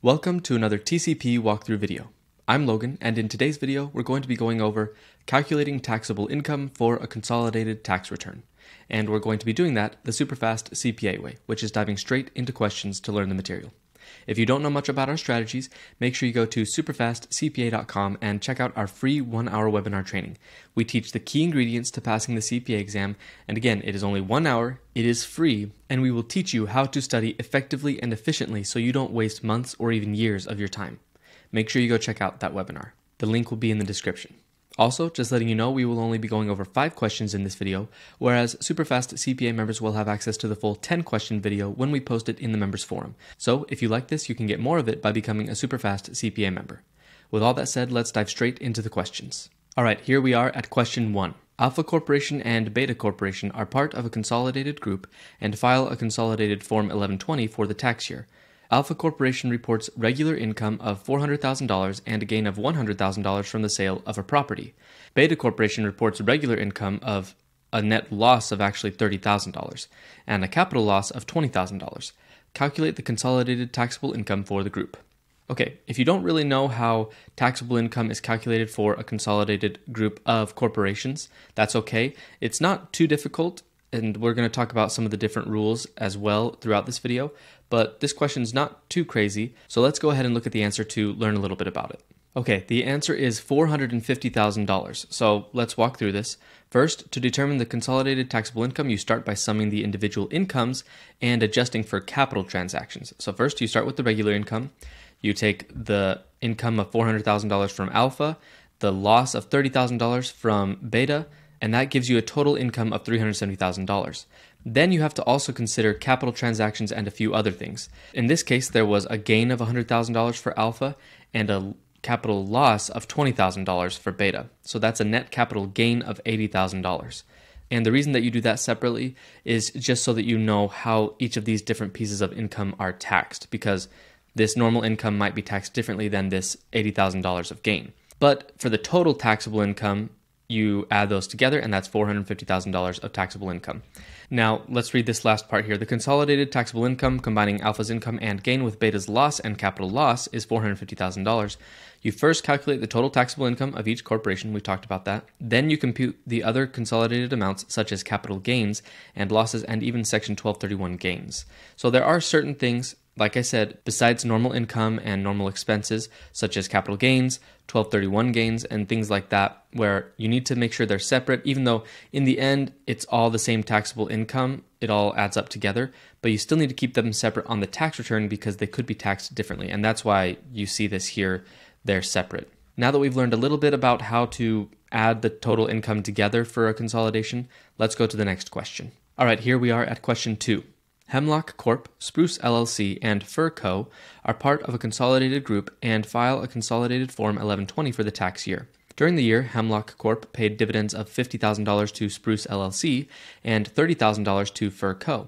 Welcome to another TCP walkthrough video. I'm Logan, and in today's video, we're going to be going over calculating taxable income for a consolidated tax return. And we're going to be doing that the superfast CPA way, which is diving straight into questions to learn the material. If you don't know much about our strategies, make sure you go to superfastcpa.com and check out our free 1-hour webinar training. We teach the key ingredients to passing the CPA exam, and again, it is only 1 hour, it is free, and we will teach you how to study effectively and efficiently so you don't waste months or even years of your time. Make sure you go check out that webinar. The link will be in the description. Also, just letting you know, we will only be going over 5 questions in this video, whereas Superfast CPA members will have access to the full 10-question video when we post it in the members forum. So, if you like this, you can get more of it by becoming a Superfast CPA member. With all that said, let's dive straight into the questions. Alright, here we are at question 1. Alpha Corporation and Beta Corporation are part of a consolidated group and file a consolidated Form 1120 for the tax year. Alpha Corporation reports regular income of $400,000 and a gain of $100,000 from the sale of a property. Beta Corporation reports regular income of a net loss of actually $30,000 and a capital loss of $20,000. Calculate the consolidated taxable income for the group. Okay, if you don't really know how taxable income is calculated for a consolidated group of corporations, that's okay. It's not too difficult, and we're going to talk about some of the different rules as well throughout this video, but this question is not too crazy, so let's go ahead and look at the answer to learn a little bit about it. Okay, the answer is $450,000, so let's walk through this. First, to determine the consolidated taxable income, you start by summing the individual incomes and adjusting for capital transactions. So first, you start with the regular income. You take the income of $400,000 from Alpha, the loss of $30,000 from Beta, and that gives you a total income of $370,000. Then you have to also consider capital transactions and a few other things. In this case, there was a gain of $100,000 for Alpha and a capital loss of $20,000 for Beta. So that's a net capital gain of $80,000. And the reason that you do that separately is just so that you know how each of these different pieces of income are taxed, because this normal income might be taxed differently than this $80,000 of gain. But for the total taxable income, you add those together, and that's $450,000 of taxable income. Now, let's read this last part here. The consolidated taxable income, combining Alpha's income and gain with Beta's loss and capital loss, is $450,000. You first calculate the total taxable income of each corporation. We talked about that. Then you compute the other consolidated amounts, such as capital gains and losses and even Section 1231 gains. So there are certain things, like I said, besides normal income and normal expenses, such as capital gains, 1231 gains, and things like that, where you need to make sure they're separate, even though in the end, it's all the same taxable income. It all adds up together, but you still need to keep them separate on the tax return because they could be taxed differently. And that's why you see this here, they're separate. Now that we've learned a little bit about how to add the total income together for a consolidation, let's go to the next question. All right, here we are at question 2. Hemlock Corp., Spruce LLC, and Fir Co. are part of a consolidated group and file a consolidated Form 1120 for the tax year. During the year, Hemlock Corp. paid dividends of $50,000 to Spruce LLC and $30,000 to Fir Co.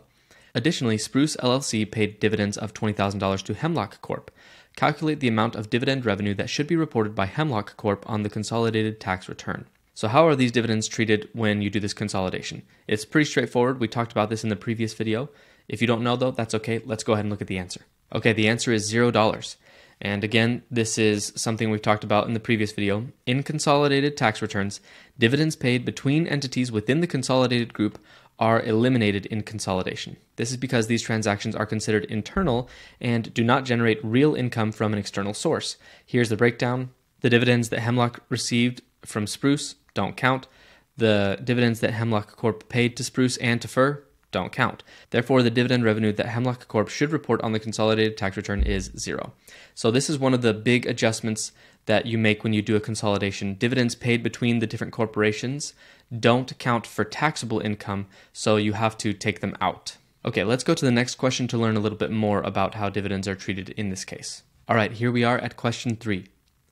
Additionally, Spruce LLC paid dividends of $20,000 to Hemlock Corp. Calculate the amount of dividend revenue that should be reported by Hemlock Corp. On the consolidated tax return. So how are these dividends treated when you do this consolidation? It's pretty straightforward. We talked about this in the previous video. If you don't know though, that's okay. Let's go ahead and look at the answer. Okay, the answer is $0. And again, this is something we've talked about in the previous video. In consolidated tax returns, dividends paid between entities within the consolidated group are eliminated in consolidation. This is because these transactions are considered internal and do not generate real income from an external source. Here's the breakdown. The dividends that Hemlock received from Spruce don't count. The dividends that Hemlock Corp paid to Spruce and to Fir don't count. Therefore, the dividend revenue that Hemlock Corp should report on the consolidated tax return is 0. So this is one of the big adjustments that you make when you do a consolidation. Dividends paid between the different corporations don't count for taxable income, so you have to take them out. Okay, let's go to the next question to learn a little bit more about how dividends are treated in this case. All right, here we are at question 3.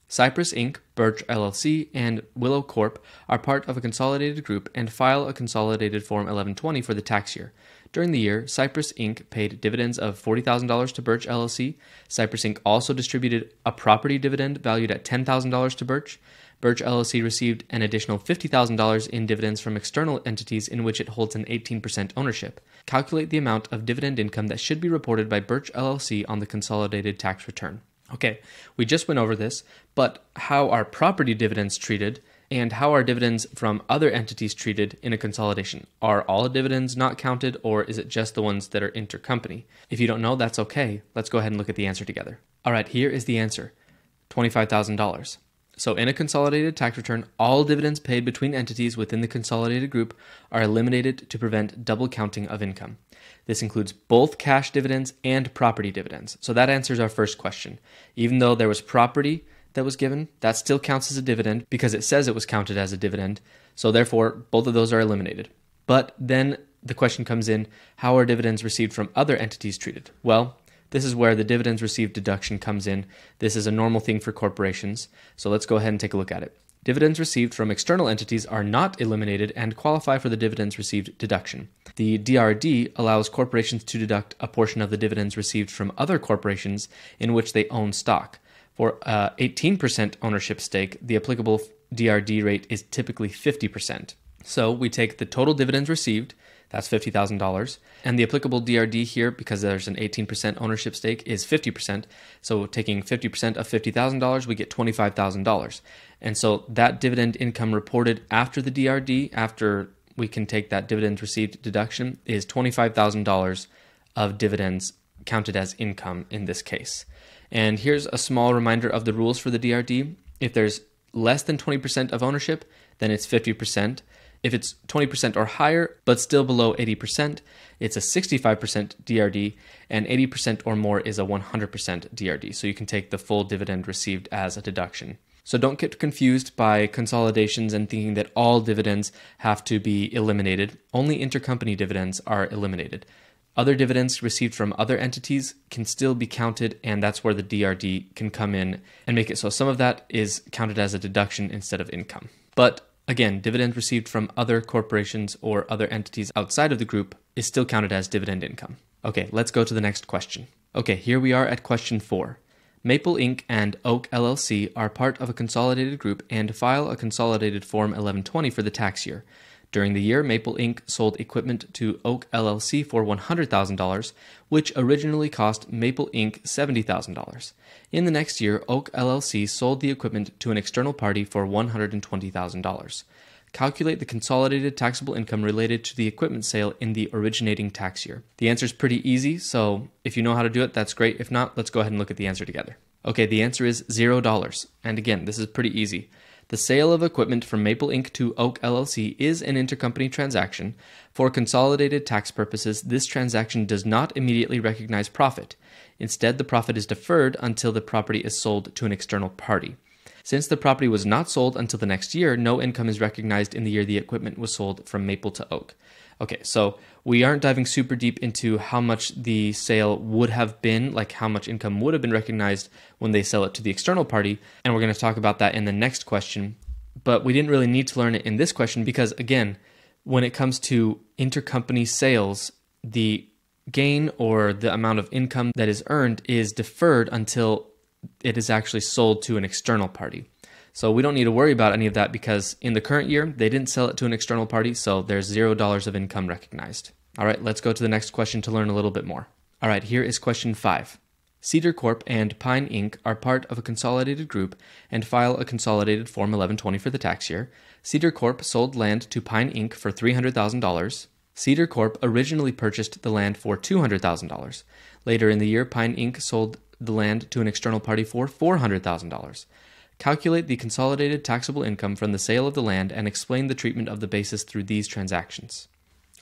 Cypress Inc., Birch LLC, and Willow Corp. are part of a consolidated group and file a consolidated Form 1120 for the tax year. During the year, Cypress Inc. paid dividends of $40,000 to Birch LLC. Cypress Inc. also distributed a property dividend valued at $10,000 to Birch. Birch LLC received an additional $50,000 in dividends from external entities in which it holds an 18% ownership. Calculate the amount of dividend income that should be reported by Birch LLC on the consolidated tax return. Okay, we just went over this, but how are property dividends treated and how are dividends from other entities treated in a consolidation? Are all dividends not counted, or is it just the ones that are intercompany? If you don't know, that's okay. Let's go ahead and look at the answer together. All right, here is the answer, $25,000. So in a consolidated tax return, all dividends paid between entities within the consolidated group are eliminated to prevent double counting of income. This includes both cash dividends and property dividends. So that answers our first question. Even though there was property that was given, that still counts as a dividend because it says it was counted as a dividend. So therefore, both of those are eliminated. But then the question comes in, how are dividends received from other entities treated? Well, this is where the dividends received deduction comes in. This is a normal thing for corporations. So let's go ahead and take a look at it. Dividends received from external entities are not eliminated and qualify for the dividends received deduction. The DRD allows corporations to deduct a portion of the dividends received from other corporations in which they own stock. For 18% ownership stake, the applicable DRD rate is typically 50%. So we take the total dividends received, that's $50,000, and the applicable DRD here, because there's an 18% ownership stake, is 50%. So taking 50% of $50,000, we get $25,000. And so that dividend income reported after the DRD, after we can take that dividends received deduction, is $25,000 of dividends counted as income in this case. And here's a small reminder of the rules for the DRD. If there's less than 20% of ownership, then it's 50%. If it's 20% or higher, but still below 80%, it's a 65% DRD, and 80% or more is a 100% DRD. So you can take the full dividend received as a deduction. So don't get confused by consolidations and thinking that all dividends have to be eliminated. Only intercompany dividends are eliminated. Other dividends received from other entities can still be counted, and that's where the DRD can come in and make it so some of that is counted as a deduction instead of income. But again, dividends received from other corporations or other entities outside of the group is still counted as dividend income. Okay, let's go to the next question. Okay, here we are at question 4. Maple Inc. and Oak LLC are part of a consolidated group and file a consolidated Form 1120 for the tax year. During the year, Maple Inc. sold equipment to Oak LLC for $100,000, which originally cost Maple Inc. $70,000. In the next year, Oak LLC sold the equipment to an external party for $120,000. Calculate the consolidated taxable income related to the equipment sale in the originating tax year. The answer is pretty easy, so if you know how to do it, that's great. If not, let's go ahead and look at the answer together. Okay, the answer is $0. And again, this is pretty easy. The sale of equipment from Maple Inc. to Oak LLC is an intercompany transaction. For consolidated tax purposes, this transaction does not immediately recognize profit. Instead, the profit is deferred until the property is sold to an external party. Since the property was not sold until the next year, no income is recognized in the year the equipment was sold from Maple to Oak. Okay, so we aren't diving super deep into how much the sale would have been, like how much income would have been recognized when they sell it to the external party, and we're going to talk about that in the next question. But we didn't really need to learn it in this question because, again, when it comes to intercompany sales, the gain or the amount of income that is earned is deferred until it is actually sold to an external party. So we don't need to worry about any of that because in the current year, they didn't sell it to an external party, so there's $0 of income recognized. All right, let's go to the next question to learn a little bit more. All right, here is question 5. Cedar Corp and Pine Inc. are part of a consolidated group and file a consolidated Form 1120 for the tax year. Cedar Corp sold land to Pine Inc. for $300,000. Cedar Corp originally purchased the land for $200,000. Later in the year, Pine Inc. sold the land to an external party for $400,000. Calculate the consolidated taxable income from the sale of the land and explain the treatment of the basis through these transactions.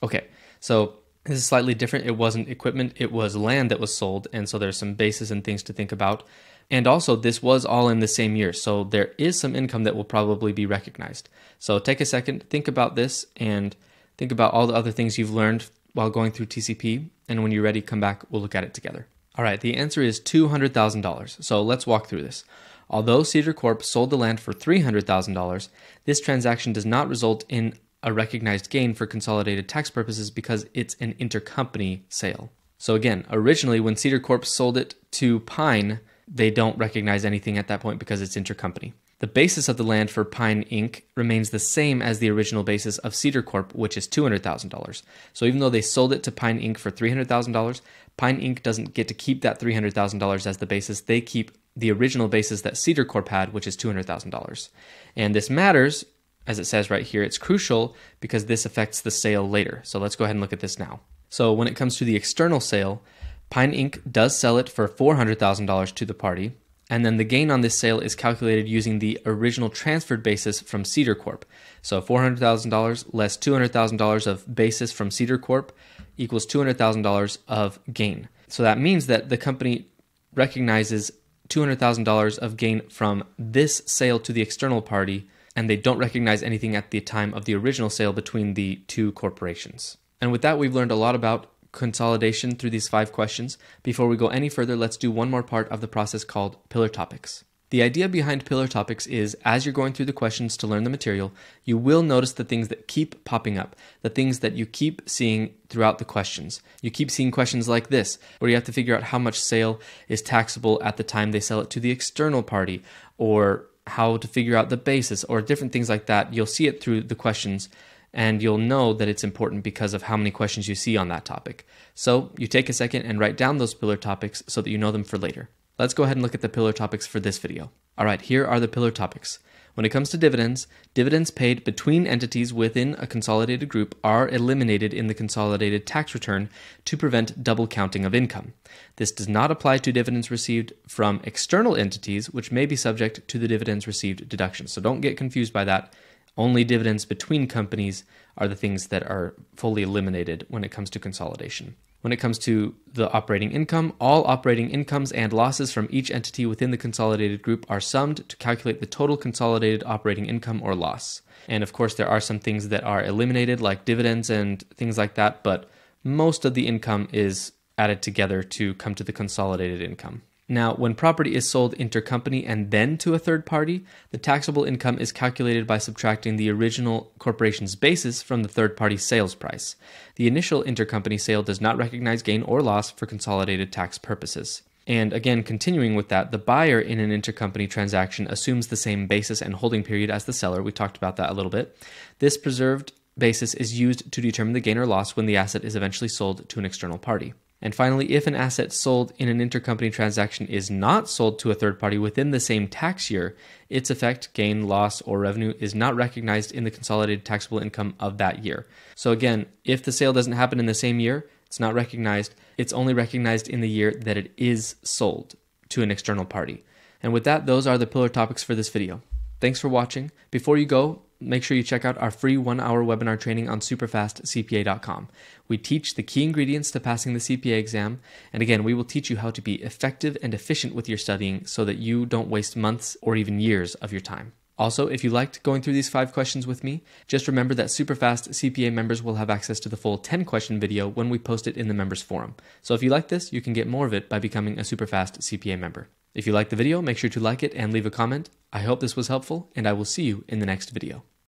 Okay, so this is slightly different. It wasn't equipment, it was land that was sold, and so there's some basis and things to think about. And also, this was all in the same year, so there is some income that will probably be recognized. So take a second, think about this, and think about all the other things you've learned while going through TCP, and when you're ready, come back, we'll look at it together. All right, the answer is $200,000, so let's walk through this. Although Cedar Corp sold the land for $300,000, this transaction does not result in a recognized gain for consolidated tax purposes because it's an intercompany sale. So again, originally when Cedar Corp sold it to Pine, they don't recognize anything at that point because it's intercompany. The basis of the land for Pine Inc. remains the same as the original basis of Cedar Corp, which is $200,000. So even though they sold it to Pine Inc. for $300,000, Pine Inc. doesn't get to keep that $300,000 as the basis. They keep the original basis that Cedar Corp had, which is $200,000. And this matters, as it says right here, it's crucial because this affects the sale later. So let's go ahead and look at this now. So when it comes to the external sale, Pine Inc. does sell it for $400,000 to the party, and then the gain on this sale is calculated using the original transferred basis from Cedar Corp. So $400,000 less $200,000 of basis from Cedar Corp equals $200,000 of gain. So that means that the company recognizes $200,000 of gain from this sale to the external party, and they don't recognize anything at the time of the original sale between the two corporations. And with that, we've learned a lot about consolidation through these 5 questions. Before we go any further, let's do one more part of the process called pillar topics. The idea behind pillar topics is, as you're going through the questions to learn the material, you will notice the things that keep popping up, the things that you keep seeing throughout the questions. You keep seeing questions like this, where you have to figure out how much sale is taxable at the time they sell it to the external party, or how to figure out the basis, or different things like that. You'll see it through the questions, and you'll know that it's important because of how many questions you see on that topic. So you take a second and write down those pillar topics so that you know them for later. Let's go ahead and look at the pillar topics for this video. All right, here are the pillar topics. When it comes to dividends, dividends paid between entities within a consolidated group are eliminated in the consolidated tax return to prevent double counting of income. This does not apply to dividends received from external entities, which may be subject to the dividends received deduction. So don't get confused by that. Only dividends between companies are the things that are fully eliminated when it comes to consolidation. When it comes to the operating income, all operating incomes and losses from each entity within the consolidated group are summed to calculate the total consolidated operating income or loss. And of course, there are some things that are eliminated, like dividends and things like that, but most of the income is added together to come to the consolidated income. Now, when property is sold intercompany and then to a third party, the taxable income is calculated by subtracting the original corporation's basis from the third party sales price. The initial intercompany sale does not recognize gain or loss for consolidated tax purposes. And again, continuing with that, the buyer in an intercompany transaction assumes the same basis and holding period as the seller. We talked about that a little bit. This preserved basis is used to determine the gain or loss when the asset is eventually sold to an external party. And finally, if an asset sold in an intercompany transaction is not sold to a third party within the same tax year, its effect, gain, loss, or revenue is not recognized in the consolidated taxable income of that year. So again, if the sale doesn't happen in the same year, it's not recognized. It's only recognized in the year that it is sold to an external party. And with that, those are the pillar topics for this video. Thanks for watching. Before you go, make sure you check out our free 1-hour webinar training on superfastcpa.com. We teach the key ingredients to passing the CPA exam, and again, we will teach you how to be effective and efficient with your studying so that you don't waste months or even years of your time. Also, if you liked going through these 5 questions with me, just remember that Superfast CPA members will have access to the full 10-question video when we post it in the members forum. So if you like this, you can get more of it by becoming a Superfast CPA member. If you liked the video, make sure to like it and leave a comment. I hope this was helpful, and I will see you in the next video.